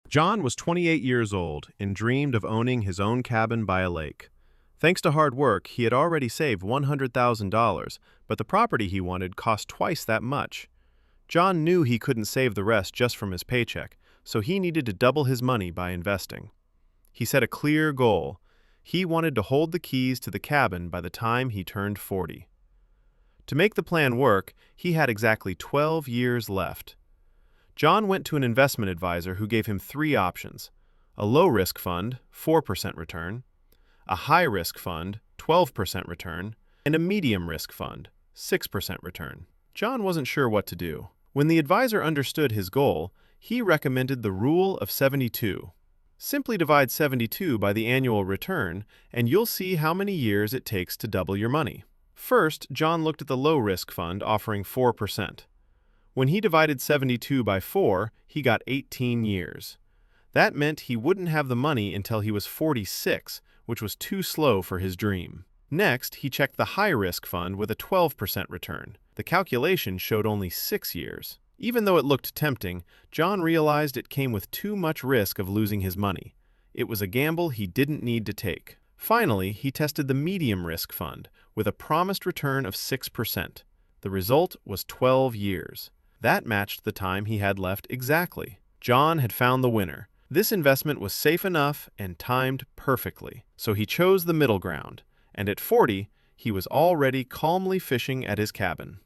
John was 28 years old and dreamed of owning his own cabin by a lake. Thanks to hard work, he had already saved $100,000, but the property he wanted cost twice that much. John knew he couldn't save the rest just from his paycheck, so he needed to double his money by investing. He set a clear goal. He wanted to hold the keys to the cabin by the time he turned 40. To make the plan work, he had exactly 12 years left. John went to an investment advisor who gave him three options: a low-risk fund, 4% return, a high-risk fund, 12% return, and a medium-risk fund, 6% return. John wasn't sure what to do. When the advisor understood his goal, he recommended the rule of 72. Simply divide 72 by the annual return, and you'll see how many years it takes to double your money. First, John looked at the low-risk fund offering 4%. When he divided 72 by 4, he got 18 years. That meant he wouldn't have the money until he was 46, which was too slow for his dream. Next, he checked the high-risk fund with a 12% return. The calculation showed only 6 years. Even though it looked tempting, John realized it came with too much risk of losing his money. It was a gamble he didn't need to take. Finally, he tested the medium-risk fund with a promised return of 6%. The result was 12 years. That matched the time he had left exactly. John had found the winner. This investment was safe enough and timed perfectly, so he chose the middle ground, and at 40, he was already calmly fishing at his cabin.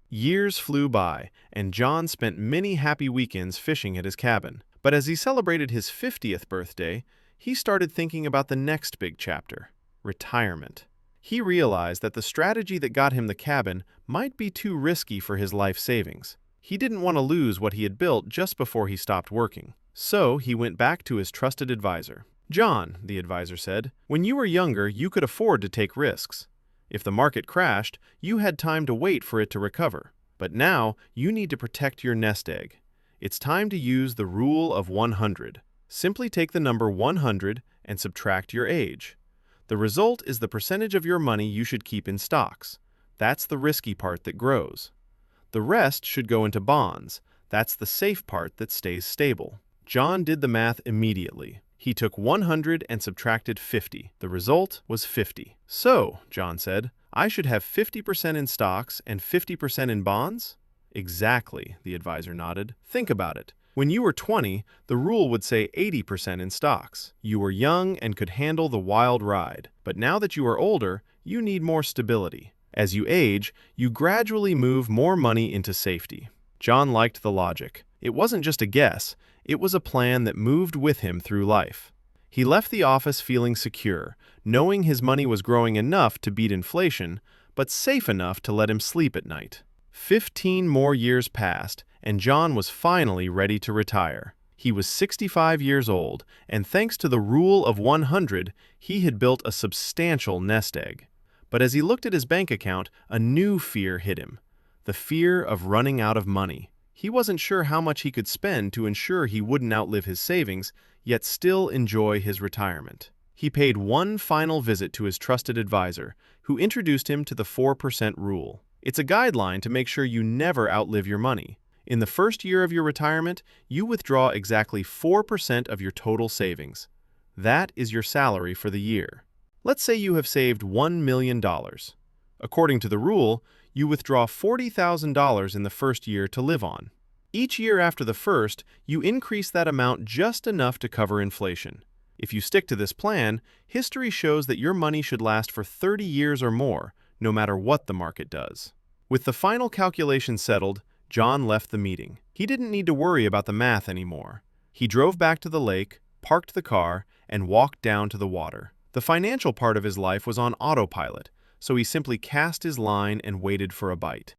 Years flew by, and John spent many happy weekends fishing at his cabin. But as he celebrated his 50th birthday, he started thinking about the next big chapter: retirement. He realized that the strategy that got him the cabin might be too risky for his life savings. He didn't want to lose what he had built just before he stopped working. So he went back to his trusted advisor. "John," the advisor said, "when you were younger, you could afford to take risks. If the market crashed, you had time to wait for it to recover. But now, you need to protect your nest egg. It's time to use the rule of 100. Simply take the number 100 and subtract your age. The result is the percentage of your money you should keep in stocks. That's the risky part that grows. The rest should go into bonds. That's the safe part that stays stable." John did the math immediately. He took 100 and subtracted 50. The result was 50. "So," John said, "I should have 50% in stocks and 50% in bonds?" "Exactly," the advisor nodded. "Think about it. When you were 20, the rule would say 80% in stocks. You were young and could handle the wild ride. But now that you are older, you need more stability. As you age, you gradually move more money into safety." John liked the logic. It wasn't just a guess, it was a plan that moved with him through life. He left the office feeling secure, knowing his money was growing enough to beat inflation, but safe enough to let him sleep at night. 15 more years passed, and John was finally ready to retire. He was 65 years old, and thanks to the rule of 100, he had built a substantial nest egg. But as he looked at his bank account, a new fear hit him: the fear of running out of money. He wasn't sure how much he could spend to ensure he wouldn't outlive his savings, yet still enjoy his retirement. He paid one final visit to his trusted advisor, who introduced him to the 4% rule. It's a guideline to make sure you never outlive your money. In the first year of your retirement, you withdraw exactly 4% of your total savings. That is your salary for the year. Let's say you have saved $1 million. According to the rule, you withdraw $40,000 in the first year to live on. Each year after the first, you increase that amount just enough to cover inflation. If you stick to this plan, history shows that your money should last for 30 years or more, no matter what the market does. With the final calculation settled, John left the meeting. He didn't need to worry about the math anymore. He drove back to the lake, parked the car, and walked down to the water. The financial part of his life was on autopilot, so he simply cast his line and waited for a bite.